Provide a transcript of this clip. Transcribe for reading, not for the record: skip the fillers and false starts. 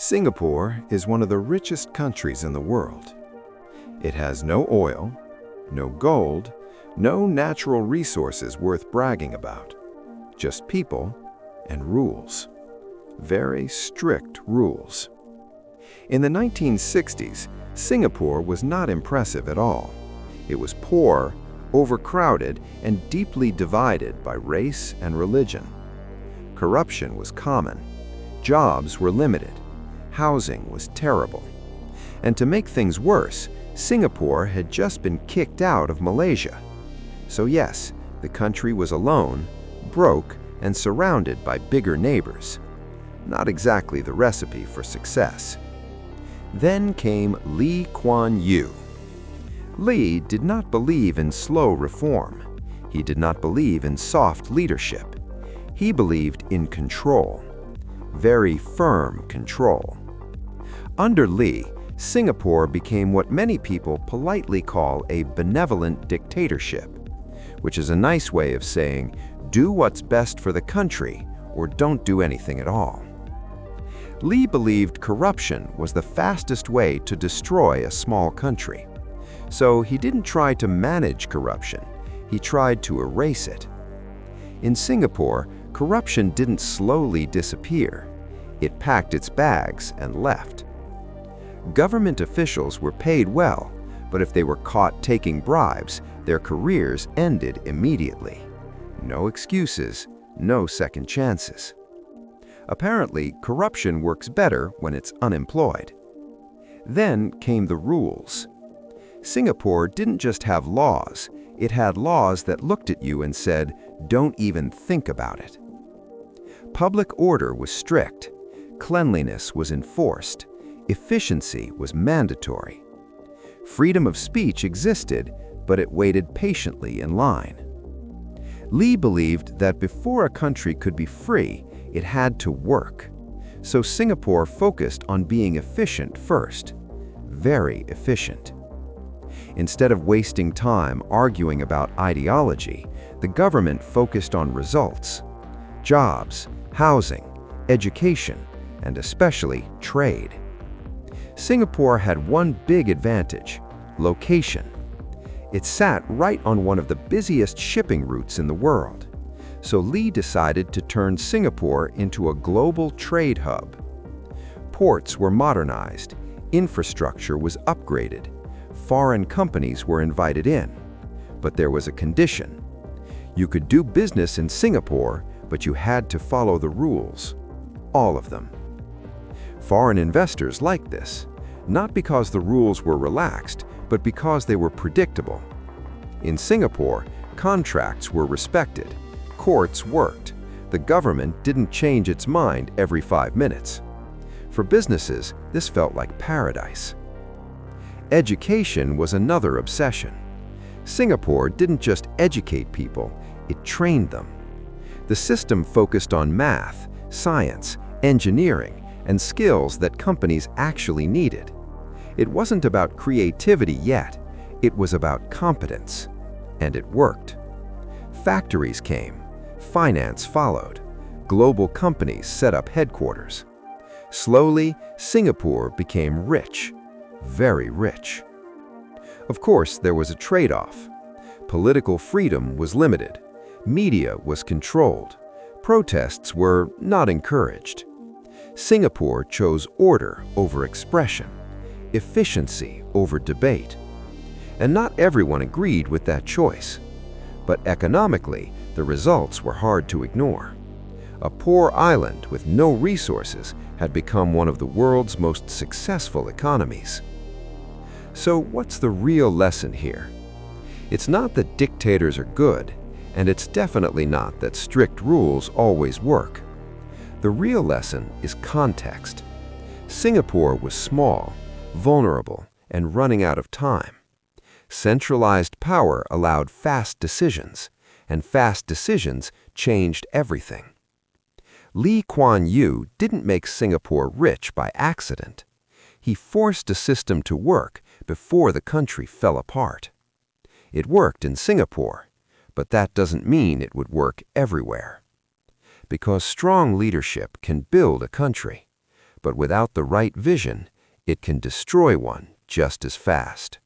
Singapore is one of the richest countries in the world. It has no oil, no gold, no natural resources worth bragging about. Just people and rules. Very strict rules. In the 1960s, Singapore was not impressive at all. It was poor, overcrowded, and deeply divided by race and religion. Corruption was common. Jobs were limited. Housing was terrible. And to make things worse, Singapore had just been kicked out of Malaysia. So yes, the country was alone, broke, and surrounded by bigger neighbors. Not exactly the recipe for success. Then came Lee Kuan Yew. Lee did not believe in slow reform. He did not believe in soft leadership. He believed in control. Very firm control. Under Lee, Singapore became what many people politely call a benevolent dictatorship, which is a nice way of saying, do what's best for the country or don't do anything at all. Lee believed corruption was the fastest way to destroy a small country. So he didn't try to manage corruption, he tried to erase it. In Singapore, corruption didn't slowly disappear. It packed its bags and left. Government officials were paid well, but if they were caught taking bribes, their careers ended immediately. No excuses, no second chances. Apparently, corruption works better when it's unemployed. Then came the rules. Singapore didn't just have laws, it had laws that looked at you and said, don't even think about it. Public order was strict, cleanliness was enforced, efficiency was mandatory. Freedom of speech existed, but it waited patiently in line. Lee believed that before a country could be free, it had to work. So Singapore focused on being efficient first. Very efficient. Instead of wasting time arguing about ideology, the government focused on results. Jobs, housing, education, and especially trade. Singapore had one big advantage: location. It sat right on one of the busiest shipping routes in the world. So Lee decided to turn Singapore into a global trade hub. Ports were modernized, infrastructure was upgraded, foreign companies were invited in. But there was a condition. You could do business in Singapore, but you had to follow the rules. All of them. Foreign investors liked this, not because the rules were relaxed, but because they were predictable. In Singapore, contracts were respected. Courts worked. The government didn't change its mind every 5 minutes. For businesses, this felt like paradise. Education was another obsession. Singapore didn't just educate people, it trained them. The system focused on math, science, engineering, and skills that companies actually needed. It wasn't about creativity yet, it was about competence. And it worked. Factories came. Finance followed. Global companies set up headquarters. Slowly, Singapore became rich, very rich. Of course, there was a trade-off. Political freedom was limited. Media was controlled. Protests were not encouraged. Singapore chose order over expression, efficiency over debate. And not everyone agreed with that choice. But economically, the results were hard to ignore. A poor island with no resources had become one of the world's most successful economies. So what's the real lesson here? It's not that dictators are good, and it's definitely not that strict rules always work. The real lesson is context. Singapore was small, vulnerable, and running out of time. Centralized power allowed fast decisions, and fast decisions changed everything. Lee Kuan Yew didn't make Singapore rich by accident. He forced a system to work before the country fell apart. It worked in Singapore, but that doesn't mean it would work everywhere. Because strong leadership can build a country, But without the right vision, it can destroy one just as fast.